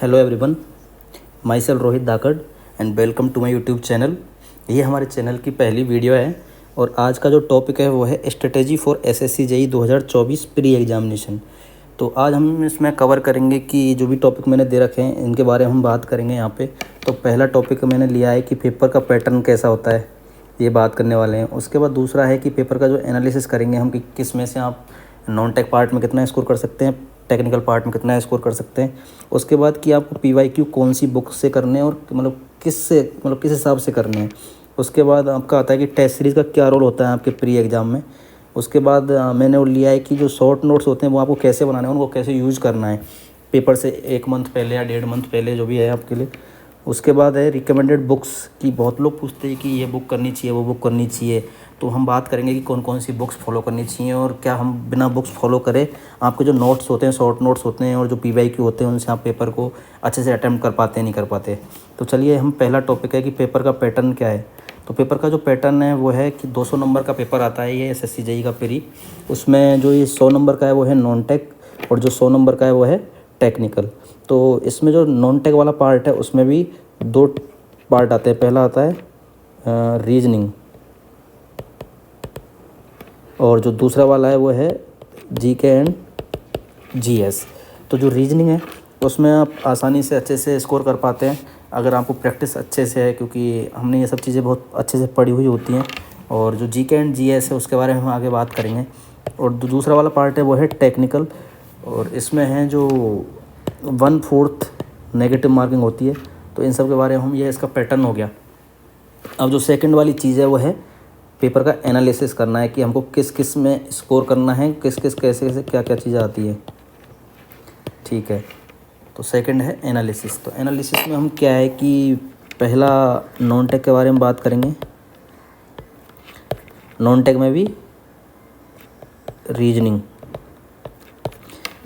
Hello everyone, my self Rohit Dhakad and welcome to my YouTube channel. ये हमारे channel की पहली वीडियो है और आज का जो टॉपिक है वो है strategy for SSC JEE 2024 pre examination. तो आज हम इसमें कवर करेंगे कि जो भी टॉपिक मैंने दे रखे हैं इनके बारे में हम बात करेंगे यहाँ पे। तो पहला टॉपिक मैंने लिया है कि पेपर का पैटर्न कैसा होता है, ये बात करने वाले हैं। उसके बाद दूसरा है कि पेपर का जो एनालिसिस करेंगे हम कि किस में से आप नॉन टेक पार्ट में कितना स्कोर कर सकते हैं, टेक्निकल पार्ट में कितना स्कोर कर सकते हैं। उसके बाद कि आपको पीवाईक्यू कौन सी बुक से करने हैं और किस हिसाब से करने हैं। उसके बाद आपका आता है कि टेस्ट सीरीज़ का क्या रोल होता है आपके प्री एग्ज़ाम में। उसके बाद मैंने वो लिया है कि जो शॉर्ट नोट्स होते हैं वो आपको कैसे बनाने हैं, उनको कैसे यूज़ करना है पेपर से 1 मंथ पहले या 1.5 मंथ पहले, जो भी है आपके लिए। उसके बाद है रिकमेंडेड बुक्स की बहुत लोग पूछते हैं कि ये बुक करनी चाहिए, वो बुक करनी चाहिए। तो हम बात करेंगे कि कौन कौन सी बुक्स फॉलो करनी चाहिए और क्या हम बिना बुक्स फॉलो करे आपके जो नोट्स होते हैं, शॉर्ट नोट्स होते हैं और जो पीवाईक्यू होते हैं उनसे आप पेपर को अच्छे से अटैम्प्ट कर पाते हैं नहीं कर पाते। तो चलिए, हम पहला टॉपिक है कि पेपर का पैटर्न क्या है। तो पेपर का जो पैटर्न है वो है कि 200 नंबर का पेपर आता है ये एसएससी जेईई का प्री। उसमें जो ये 100 नंबर का है वो है नॉन टेक और जो 100 नंबर का है वो है टेक्निकल। तो इसमें जो नॉन टेक वाला पार्ट है उसमें भी 2 पार्ट आते हैं। पहला आता है रीजनिंग और जो दूसरा वाला है वो है जीके एंड जीएस। तो जो रीजनिंग है उसमें आप आसानी से अच्छे से स्कोर कर पाते हैं अगर आपको प्रैक्टिस अच्छे से है, क्योंकि हमने ये सब चीज़ें बहुत अच्छे से पढ़ी हुई होती हैं। और जो जीके एंड जीएस है उसके बारे में हम आगे बात करेंगे। और दूसरा वाला पार्ट है वो है टेक्निकल और इसमें है जो 1/4 नेगेटिव मार्किंग होती है। तो इन सब के बारे में हम, ये इसका पैटर्न हो गया। अब जो सेकंड वाली चीज़ है वो है पेपर का एनालिसिस करना है कि हमको किस किस में स्कोर करना है, किस किस कैसे कैसे क्या क्या चीज़ें आती है। ठीक है, तो सेकंड है एनालिसिस। तो एनालिसिस में हम क्या है कि पहला नॉन टेक के बारे में बात करेंगे। नॉन टेक में भी रीजनिंग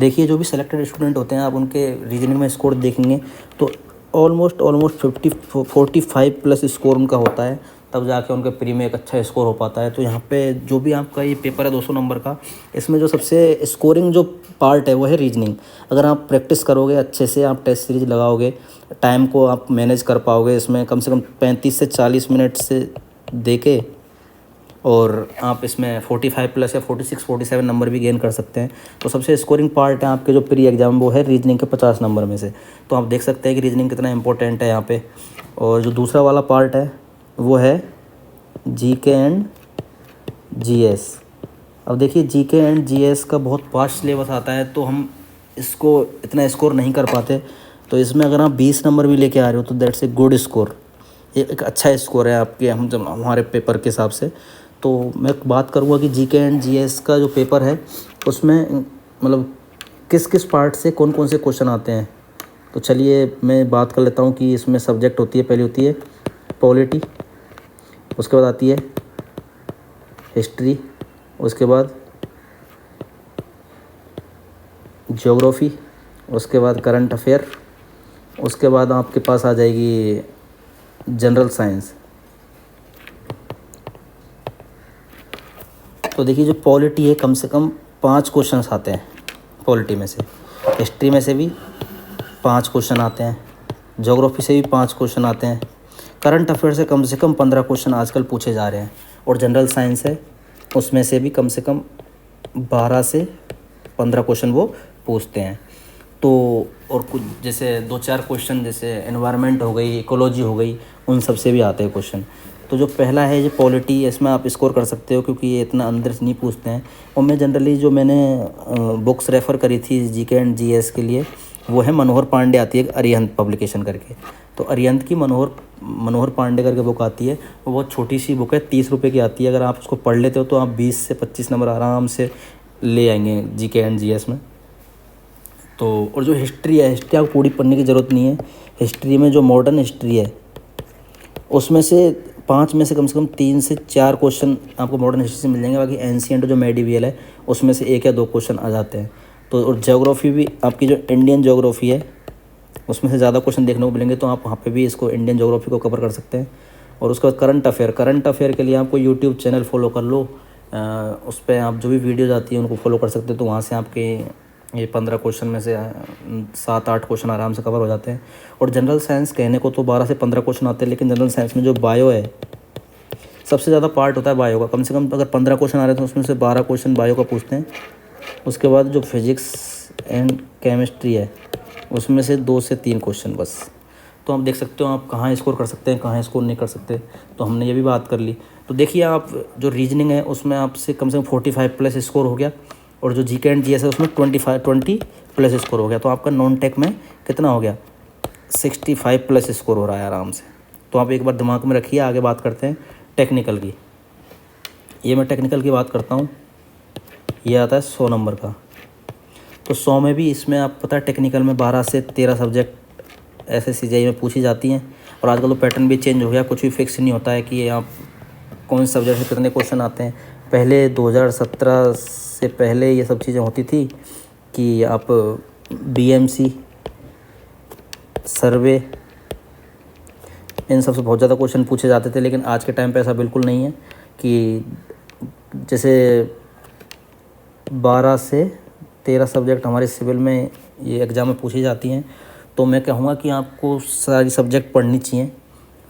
देखिए, जो भी सेलेक्टेड स्टूडेंट होते हैं आप उनके रीजनिंग में स्कोर देखेंगे तो ऑलमोस्ट 45 प्लस स्कोर उनका होता है, तब जाके उनके प्री में एक अच्छा स्कोर हो पाता है। तो यहाँ पे जो भी आपका ये पेपर है 200 नंबर का, इसमें जो सबसे स्कोरिंग जो पार्ट है वो है रीजनिंग। अगर आप प्रैक्टिस करोगे अच्छे से, आप टेस्ट सीरीज लगाओगे, टाइम को आप मैनेज कर पाओगे, इसमें कम से कम 35 से 40 मिनट से देके, और आप इसमें 45 प्लस या 46-47 नंबर भी गेन कर सकते हैं। तो सबसे स्कोरिंग पार्ट है आपके जो प्री एग्ज़ाम वो है रीजनिंग के 50 नंबर में से। तो आप देख सकते हैं कि रीजनिंग कितना इंपॉर्टेंट है यहाँ पे। और जो दूसरा वाला पार्ट है वो है जीके एंड जीएस। अब देखिए, जीके एंड जीएस का बहुत वास्ट सिलेबस आता है तो हम इसको इतना स्कोर नहीं कर पाते। तो इसमें अगर आप 20 नंबर भी लेके आ रहे हो तो दैट्स ए गुड स्कोर, एक अच्छा स्कोर है आपके, हम जब हमारे पेपर के हिसाब से। तो मैं बात करूँगा कि जीके एंड जीएस का जो पेपर है उसमें किस किस पार्ट से कौन कौन से क्वेश्चन आते हैं। तो चलिए मैं बात कर लेता हूँ कि इसमें सब्जेक्ट होती है, पहली होती है पॉलिटी, उसके बाद आती है हिस्ट्री, उसके बाद ज्योग्राफी, उसके बाद करंट अफेयर, उसके बाद आपके पास आ जाएगी जनरल साइंस। तो देखिए, जो पॉलिटी है कम से कम 5 क्वेश्चंस आते हैं पॉलिटी में से, हिस्ट्री में से भी 5 क्वेश्चन आते हैं, ज्योग्राफी से भी 5 क्वेश्चन आते हैं, करंट अफेयर से कम 15 क्वेश्चन आजकल पूछे जा रहे हैं, और जनरल साइंस है उसमें से भी कम 12 से 15 क्वेश्चन वो पूछते हैं। तो और कुछ जैसे 2-4 क्वेश्चन जैसे एनवायरनमेंट हो गई, इकोलॉजी हो गई, उन सब से भी आते हैं क्वेश्चन। तो जो पहला है जो पॉलिटी, इसमें आप स्कोर कर सकते हो क्योंकि ये इतना अंदर से नहीं पूछते हैं। और मैं जनरली जो मैंने बुक्स रेफ़र करी थी जीके एंड जीएस के लिए वो है मनोहर पांडे, आती है अरिहंत पब्लिकेशन करके। तो अरिहंत की मनोहर पांडे करके बुक आती है, वो बहुत छोटी सी बुक है, 30 रुपये की आती है। अगर आप उसको पढ़ लेते हो तो आप 20 से 25 नंबर आराम से ले आएंगे जीके एंड जीएस में। तो और जो हिस्ट्री है, हिस्ट्री आपको पूरी पढ़ने की ज़रूरत नहीं है। हिस्ट्री में जो मॉडर्न हिस्ट्री है उसमें से 5 में से कम 3 से 4 क्वेश्चन आपको मॉडर्न हिस्ट्री से मिल जाएंगे। बाकी एंशिएंट जो मेडिवियल है उसमें से 1 या 2 क्वेश्चन आ जाते हैं। तो और ज्योग्राफी भी आपकी जो इंडियन ज्योग्राफी है उसमें से ज़्यादा क्वेश्चन देखने को मिलेंगे, तो आप वहाँ पे भी इसको इंडियन ज्योग्राफी को कवर कर सकते हैं। और उसके बाद करंट अफेयर के लिए आपको यूट्यूब चैनल फॉलो कर लो, उस पर आप जो भी वीडियोज़ आती हैं उनको फॉलो कर सकते हो। तो वहाँ से आपके ये 15 क्वेश्चन में से 7-8 क्वेश्चन आराम से कवर हो जाते हैं। और जनरल साइंस कहने को तो 12 से 15 क्वेश्चन आते हैं, लेकिन जनरल साइंस में जो बायो है सबसे ज़्यादा पार्ट होता है बायो का। कम से कम अगर 15 क्वेश्चन आ रहे हैं तो उसमें से 12 क्वेश्चन बायो का पूछते हैं। उसके बाद जो फिजिक्स एंड केमिस्ट्री है उसमें से 2 से 3 क्वेश्चन बस। तो आप देख सकते हो आप कहाँ स्कोर कर सकते हैं, कहाँ स्कोर नहीं कर सकते। तो हमने ये भी बात कर ली। तो देखिए आप जो रीजनिंग है उसमें आपसे कम से कम 45 प्लस स्कोर हो गया, और जो जीके एंड जीएस है उसमें 20 प्लस स्कोर हो गया। तो आपका नॉन टेक में कितना हो गया, 65 प्लस स्कोर हो रहा है आराम से। तो आप एक बार दिमाग में रखिए। आगे बात करते हैं टेक्निकल की। ये मैं टेक्निकल की बात करता हूँ। ये आता है 100 नंबर का। तो 100 में भी इसमें आप पता है टेक्निकल में 12 से 13 सब्जेक्ट एसएससी जेईई में पूछी जाती हैं। और आजकल तो पैटर्न भी चेंज हो गया, कुछ भी फिक्स नहीं होता है कि आप कौन से सब्जेक्ट से कितने क्वेश्चन आते हैं। पहले 2017 से पहले ये सब चीज़ें होती थी कि आप बीएमसी, सर्वे, इन सब से बहुत ज़्यादा क्वेश्चन पूछे जाते थे। लेकिन आज के टाइम पे ऐसा बिल्कुल नहीं है कि जैसे 12 से 13 सब्जेक्ट हमारे सिविल में ये एग्ज़ाम में पूछी जाती हैं। तो मैं कहूँगा कि आपको सारी सब्जेक्ट पढ़नी चाहिए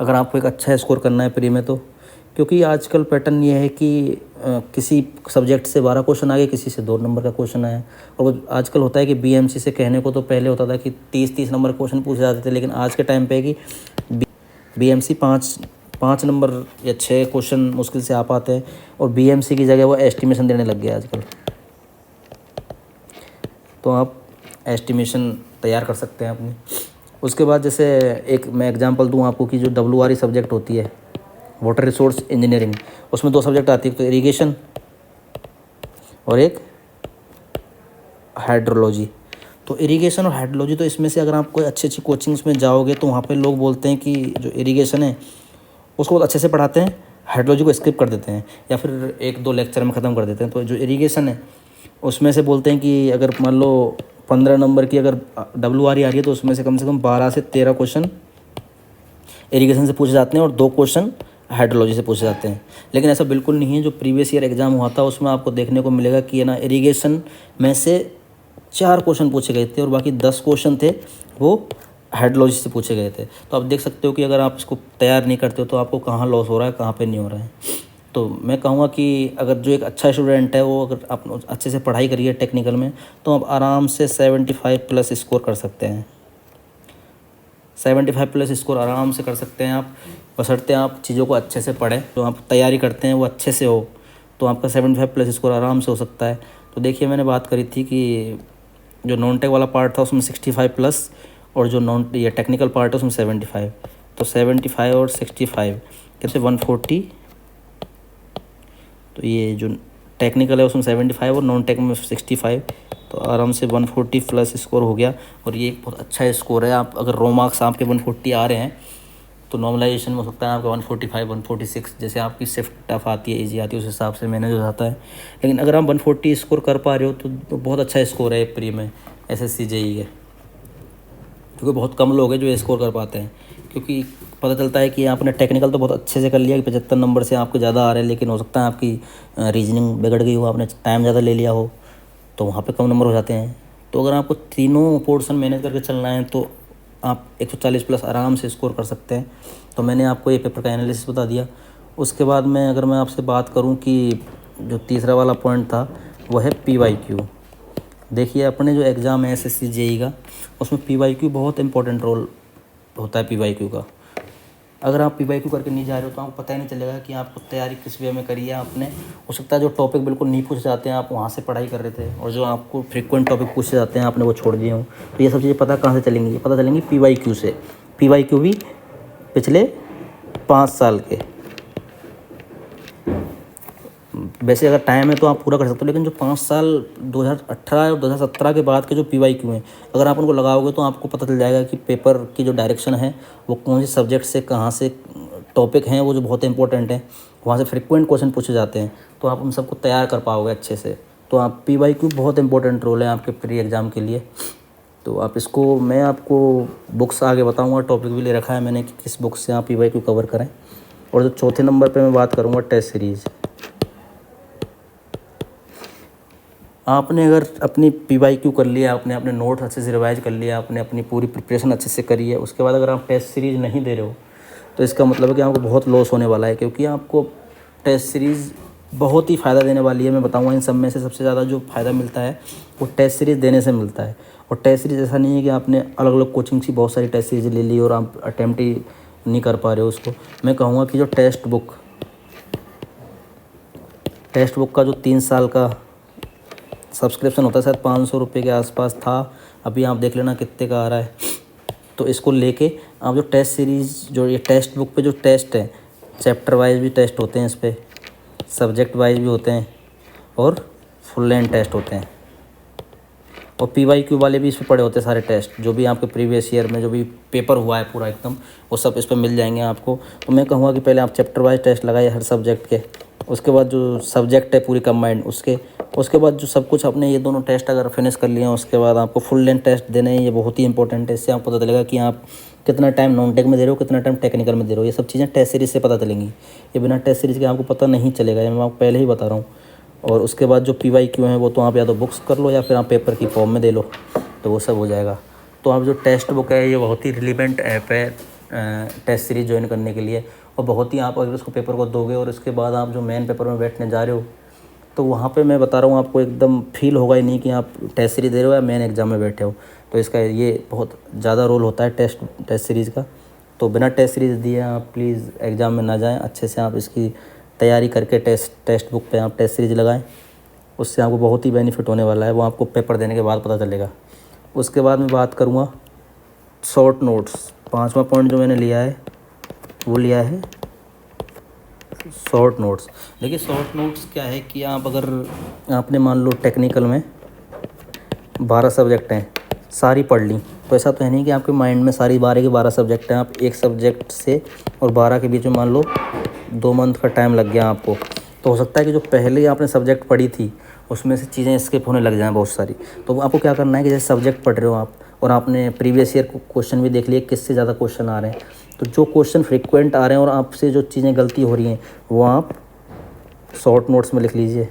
अगर आपको एक अच्छा स्कोर करना है प्री में। तो क्योंकि आजकल पैटर्न ये है कि किसी सब्जेक्ट से 12 क्वेश्चन आ गए, किसी से 2 नंबर का क्वेश्चन आया। और वो आजकल होता है कि बीएमसी से कहने को तो पहले होता था कि 30-30 नंबर क्वेश्चन पूछे जाते थे, लेकिन आज के टाइम पे कि बीएमसी 5 नंबर या 6 क्वेश्चन मुश्किल से आ पाते हैं, और बीएमसी की जगह वो एस्टिमेशन देने लग गया आजकल। तो आप एस्टिमेशन तैयार कर सकते हैं अपनी। उसके बाद जैसे एक मैं एग्जांपल दूं आपको कि जो WRE सब्जेक्ट होती है, वाटर रिसोर्स इंजीनियरिंग, उसमें 2 सब्जेक्ट आती है, तो इरिगेशन और एक हाइड्रोलॉजी। तो इरिगेशन और हाइड्रोलॉजी, तो इसमें से अगर आप कोई अच्छी कोचिंग्स में जाओगे तो वहाँ पे लोग बोलते हैं कि जो इरिगेशन है उसको बहुत अच्छे से पढ़ाते हैं, हाइड्रोलॉजी को स्किप कर देते हैं या फिर 1-2 लेक्चर में ख़त्म कर देते हैं। तो जो इरिगेशन है उसमें से बोलते हैं कि अगर मान लो 15 नंबर की अगर WRE आ रही है तो उसमें से कम 12 से 13 क्वेश्चन इरिगेशन से पूछे जाते हैं और 2 क्वेश्चन हाइड्रोलॉजी से पूछे जाते हैं। लेकिन ऐसा बिल्कुल नहीं है। जो प्रीवियस ईयर एग्ज़ाम हुआ था उसमें आपको देखने को मिलेगा कि ना इरिगेशन में से 4 क्वेश्चन पूछे गए थे और बाकी 10 क्वेश्चन थे वो हाइड्रोलॉजी से पूछे गए थे। तो आप देख सकते हो कि अगर आप इसको तैयार नहीं करते हो तो आपको कहाँ लॉस हो रहा है, कहाँ पे नहीं हो रहा है। तो मैं कहूँगा कि अगर जो एक अच्छा स्टूडेंट है वो अगर आप अच्छे से पढ़ाई करिए टेक्निकल में तो आप आराम से 75 प्लस स्कोर कर सकते हैं। 75 प्लस स्कोर आराम से कर सकते हैं आप, बशर्ते आप चीज़ों को अच्छे से पढ़ें। जो आप तैयारी करते हैं वो अच्छे से हो तो आपका 75 प्लस स्कोर आराम से हो सकता है। तो देखिए मैंने बात करी थी कि जो नॉन टेक वाला पार्ट था उसमें 65 प्लस, और जो ये टेक्निकल पार्ट है उसमें 75। तो 75 और 65 कैसे 140। तो ये जो टेक्निकल है उसमें 75 और नॉन टेक में 65, तो आराम से 140 प्लस स्कोर हो गया। और ये एक बहुत अच्छा स्कोर है। आप अगर रो मार्क्स आपके 140 आ रहे हैं तो नॉर्मलाइजेशन में हो सकता है आपका 145, 146, जैसे आपकी शिफ्ट टफ आती है, ईजी आती है, उस हिसाब से मैनेज हो जाता है। लेकिन अगर आप 140 स्कोर कर पा रहे हो तो बहुत अच्छा स्कोर है प्री में एसएससी जेईई के, क्योंकि बहुत कम लोग हैं जो ये स्कोर कर पाते हैं। क्योंकि पता चलता है कि आपने टेक्निकल तो बहुत अच्छे से कर लिया कि 75 नंबर से आपके ज़्यादा आ रहे हैं, लेकिन हो सकता है आपकी रीजनिंग बिगड़ गई हो, आपने टाइम ज़्यादा ले लिया हो, तो वहाँ पे कम नंबर हो जाते हैं। तो अगर आपको तीनों पोर्शन मैनेज करके चलना है तो आप 140 प्लस आराम से स्कोर कर सकते हैं। तो मैंने आपको ये पेपर का एनालिसिस बता दिया। उसके बाद में अगर मैं आपसे बात करूँ कि जो तीसरा वाला पॉइंट था वो है PYQ। देखिए अपने जो एग्ज़ाम है एसएससी जेईई का उसमें PYQ बहुत इंपॉर्टेंट रोल होता है PYQ का। अगर आप PYQ करके नहीं जा रहे हो तो आपको पता ही नहीं चलेगा कि आपको तैयारी किस वे में करी है आपने। हो सकता है जो टॉपिक बिल्कुल नहीं पूछे जाते हैं आप वहाँ से पढ़ाई कर रहे थे, और जो आपको फ्रीक्वेंट टॉपिक पूछे जाते हैं आपने वो छोड़ दिए हों। तो ये सब चीज़ें पता कहाँ से चलेंगी, पता चलेंगी PYQ से। PYQ भी पिछले 5 साल के। वैसे अगर टाइम है तो आप पूरा कर सकते हो, लेकिन जो 5 साल 2018 और 2017 के बाद के जो PYQ हैं अगर आप उनको लगाओगे तो आपको पता चल जाएगा कि पेपर की जो डायरेक्शन है वो कौन से सब्जेक्ट से कहाँ से टॉपिक हैं वो जो बहुत इंपॉर्टेंट हैं, वहाँ से फ्रिक्वेंट क्वेश्चन पूछे जाते हैं। तो आप उन सबको तैयार कर पाओगे अच्छे से। तो आप PYQ बहुत इंपॉर्टेंट रोल है आपके प्री एग्ज़ाम के लिए। तो आप इसको, मैं आपको बुक्स आगे बताऊँगा, टॉपिक भी ले रखा है मैंने कि किस बुक से आप PYQ कवर करें। और जो चौथे नंबर पर मैं बात करूँगा टेस्ट सीरीज़। आपने अगर अपनी PYQ कर लिया, आपने अपने नोट अच्छे से रिवाइज कर लिया, आपने अपनी पूरी प्रिपरेशन अच्छे से करी है, उसके बाद अगर आप टेस्ट सीरीज़ नहीं दे रहे हो तो इसका मतलब है कि आपको बहुत लॉस होने वाला है, क्योंकि आपको टेस्ट सीरीज़ बहुत ही फ़ायदा देने वाली है। मैं बताऊंगा इन सब में से सबसे ज़्यादा जो फ़ायदा मिलता है वो टेस्ट सीरीज़ देने से मिलता है। और टेस्ट सीरीज़ ऐसा नहीं है कि आपने अलग अलग कोचिंग से बहुत सारी टेस्ट सीरीज़ ले ली और आप अटैम्प्ट ही नहीं कर पा रहे हो उसको। मैं कहूँगा कि जो टेस्ट बुक का जो 3 साल का सब्सक्रिप्शन होता है, शायद 500 रुपये के आसपास था, अभी आप देख लेना कितने का आ रहा है। तो इसको लेके आप जो टेस्ट सीरीज़, जो ये टेक्स्ट बुक पे जो टेस्ट है, चैप्टर वाइज भी टेस्ट होते हैं इस पर, सब्जेक्ट वाइज भी होते हैं और फुल लेंथ टेस्ट होते हैं, और PYQ वाले भी इस पर पड़े होते हैं सारे टेस्ट, जो भी आपके प्रीवियस ईयर में जो भी पेपर हुआ है पूरा एकदम, वो सब इस पर मिल जाएंगे आपको। तो मैं कहूँगा कि पहले आप चैप्टर वाइज टेस्ट लगाइए हर सब्जेक्ट के, उसके बाद जो सब्जेक्ट है पूरी कंबाइंड उसके बाद जो सब कुछ आपने ये दोनों टेस्ट अगर फिनिश कर लिए हैं, उसके बाद आपको फुल लेंथ टेस्ट देने हैं। ये बहुत ही इंपॉर्टेंट है, इससे आपको पता चलेगा कि आप कितना टाइम नॉन टेक में दे रहे हो, कितना टाइम टेक्निकल में दे रहे हो। ये सब चीज़ें टेस्ट सीरीज़ से पता चलेंगी, ये बिना टेस्ट सीरीज़ के आपको पता नहीं चलेगा, ये मैं आपको पहले ही बता रहा हूँ। और उसके बाद जो PYQ है वो तो आप या तो बुक्स कर लो या फिर आप पेपर की फॉर्म में दे लो, तो वो सब हो जाएगा। तो आप जो टेक्स्ट बुक है ये बहुत ही रिलेवेंट ऐप है टेस्ट सीरीज़ ज्वाइन करने के लिए, और बहुत ही आप अगर उसको पेपर को दोगे और उसके बाद आप जो मेन पेपर में बैठने जा रहे हो, तो वहाँ पे मैं बता रहा हूँ आपको एकदम फील होगा ही नहीं कि आप टेस्ट सीरीज़ दे रहे हो या मेन एग्ज़ाम में बैठे हो। तो इसका ये बहुत ज़्यादा रोल होता है टेस्ट सीरीज़ का। तो बिना टेस्ट सीरीज़ दिए आप प्लीज़ एग्ज़ाम में ना जाएं, अच्छे से आप इसकी तैयारी करके टेस्ट बुक पे आप टेस्ट सीरीज़ लगाएं, उससे आपको बहुत ही बेनिफिट होने वाला है, वो आपको पेपर देने के बाद पता चलेगा। उसके बाद मैं बात करूँगा शॉर्ट नोट्स। 5वां पॉइंट जो मैंने लिया है वो लिया है शॉर्ट नोट्स। देखिए शॉर्ट नोट्स क्या है कि आप अगर आपने मान लो टेक्निकल में 12 सब्जेक्ट हैं, सारी पढ़ ली, तो ऐसा तो है नहीं कि आपके माइंड में सारी 12 के 12 सब्जेक्ट हैं। आप एक सब्जेक्ट से और 12 के बीच में मान लो 2 मंथ का टाइम लग गया आपको, तो हो सकता है कि जो पहले ही आपने सब्जेक्ट पढ़ी थी उसमें से चीज़ें स्किप होने लग जाएँ बहुत सारी। तो आपको क्या करना है कि जैसे सब्जेक्ट पढ़ रहे हो आप और आपने प्रीवियस ईयर क्वेश्चन भी देख लिए किससे ज़्यादा क्वेश्चन आ रहे हैं, तो जो क्वेश्चन फ्रिक्वेंट आ रहे हैं और आपसे जो चीज़ें गलती हो रही हैं वो आप शॉर्ट नोट्स में लिख लीजिए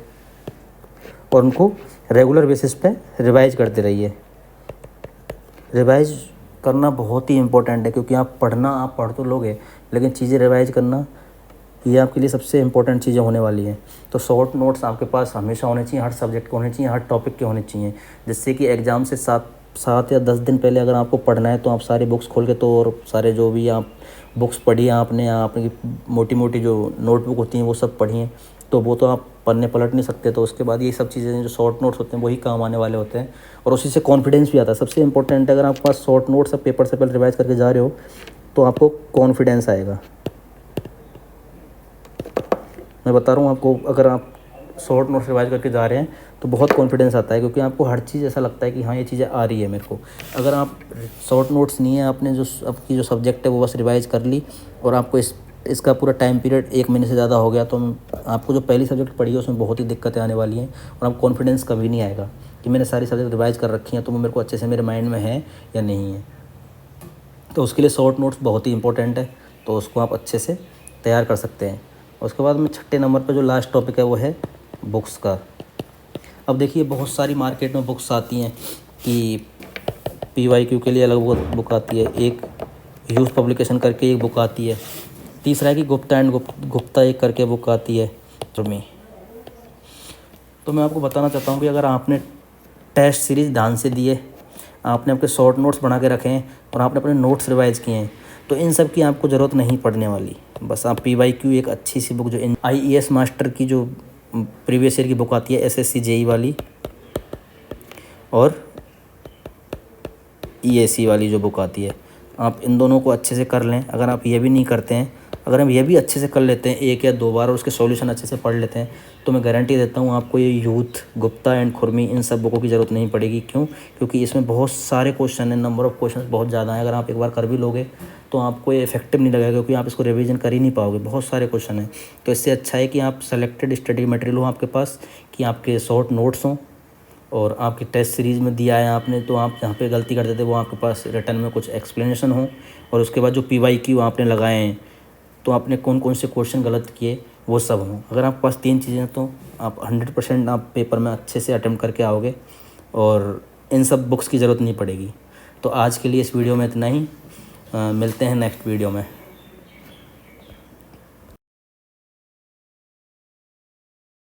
और उनको रेगुलर बेसिस पे रिवाइज करते रहिए। रिवाइज करना बहुत ही इम्पोर्टेंट है, क्योंकि आप पढ़ तो लोगे, लेकिन चीज़ें रिवाइज करना ये आपके लिए सबसे इम्पोर्टेंट चीज़ें होने वाली हैं। तो शॉर्ट नोट्स आपके पास हमेशा होने चाहिए, हर सब्जेक्ट के होने चाहिए, हर टॉपिक के होने चाहिए, जिससे कि एग्ज़ाम से 7 या 10 दिन पहले अगर आपको पढ़ना है तो आप सारी बुक्स खोल के, तो और सारे जो भी आप बुक्स पढ़ी आपने मोटी मोटी जो नोटबुक होती हैं वो सब पढ़ी हैं, तो वो तो आप पढ़ने पलट नहीं सकते। तो उसके बाद ये सब चीज़ें जो शॉर्ट नोट्स होते हैं वही काम आने वाले होते हैं, और उसी से कॉन्फिडेंस भी आता है। सबसे इंपॉर्टेंट है, अगर आपके पास शॉर्ट नोट्स आप पेपर से पहले रिवाइज करके जा रहे हो तो आपको कॉन्फिडेंस आएगा। मैं बता रहा हूँ आपको, अगर आप शॉर्ट नोट्स रिवाइज करके जा रहे हैं तो बहुत कॉन्फिडेंस आता है, क्योंकि आपको हर चीज़ ऐसा लगता है कि हाँ ये चीज़ें आ रही है मेरे को। अगर आप शॉर्ट नोट्स नहीं है, आपने जो आपकी जो सब्जेक्ट है वो बस रिवाइज कर ली और आपको इसका पूरा टाइम पीरियड 1 महीने से ज़्यादा हो गया, तो आपको जो पहली सब्जेक्ट पढ़ी है उसमें बहुत ही दिक्कतें आने वाली हैं, और आपको कॉन्फिडेंस कभी नहीं आएगा कि मैंने सारी सब्जेक्ट रिवाइज कर रखी हैं तो वो मेरे को अच्छे से मेरे माइंड में है या नहीं है। तो उसके लिए शॉर्ट नोट्स बहुत ही इंपॉर्टेंट है, तो उसको आप अच्छे से तैयार कर सकते हैं। उसके बाद में 6ठे नंबर पे जो लास्ट टॉपिक है वो है बुक्स का। अब देखिए बहुत सारी मार्केट में बुक्स आती हैं कि PYQ के लिए अलग बुक आती है, एक यूथ पब्लिकेशन करके एक बुक आती है, तीसरा है कि गुप्ता एंड गुप्ता एक करके बुक आती है तुम्हें। तो मैं आपको बताना चाहता हूँ कि अगर आपने टेस्ट सीरीज़ ध्यान से दिए, आपने आपके शॉर्ट नोट्स बना के रखे हैं और आपने अपने नोट्स रिवाइज किए हैं, तो इन सब की आपको ज़रूरत नहीं पड़ने वाली। बस आप PYQ एक अच्छी सी बुक जो IES मास्टर की जो प्रीवियस ईयर की बुक आती है, SSC JEE वाली और EAC वाली जो बुक आती है, आप इन दोनों को अच्छे से कर लें। अगर आप ये भी नहीं करते हैं, अगर हम ये भी अच्छे से कर लेते हैं 1 या 2 बार और उसके सॉल्यूशन अच्छे से पढ़ लेते हैं, तो मैं गारंटी देता हूँ आपको ये यूथ, गुप्ता एंड खुरमी इन सब बुकों की ज़रूरत नहीं पड़ेगी। क्यों? क्योंकि इसमें बहुत सारे क्वेश्चन हैं, नंबर ऑफ़ क्वेश्चन बहुत ज़्यादा है। अगर आप एक बार कर भी लोगे तो आपको ये इफेक्टिव नहीं लगेगा, क्योंकि आप इसको रिवीजन कर ही नहीं पाओगे, बहुत सारे क्वेश्चन हैं। तो इससे अच्छा है कि आप सेलेक्टेड स्टडी मटेरियल हो आपके पास, कि आपके शॉर्ट नोट्स हों और आपकी टेस्ट सीरीज़ में दिया है आपने, तो आप जहाँ पे गलती करते थे वो आपके पास रिटर्न में कुछ एक्सप्लेनेशन हो, और उसके बाद जो PYQ आपने लगाए हैं तो आपने कौन कौन से क्वेश्चन गलत किए वो सब हों। अगर आपके पास 3 चीज़ें हैं तो आप 100% आप पेपर में अच्छे से अटेम्प्ट करके आओगे और इन सब बुक्स की ज़रूरत नहीं पड़ेगी। तो आज के लिए इस वीडियो में इतना ही। मिलते हैं नेक्स्ट वीडियो में।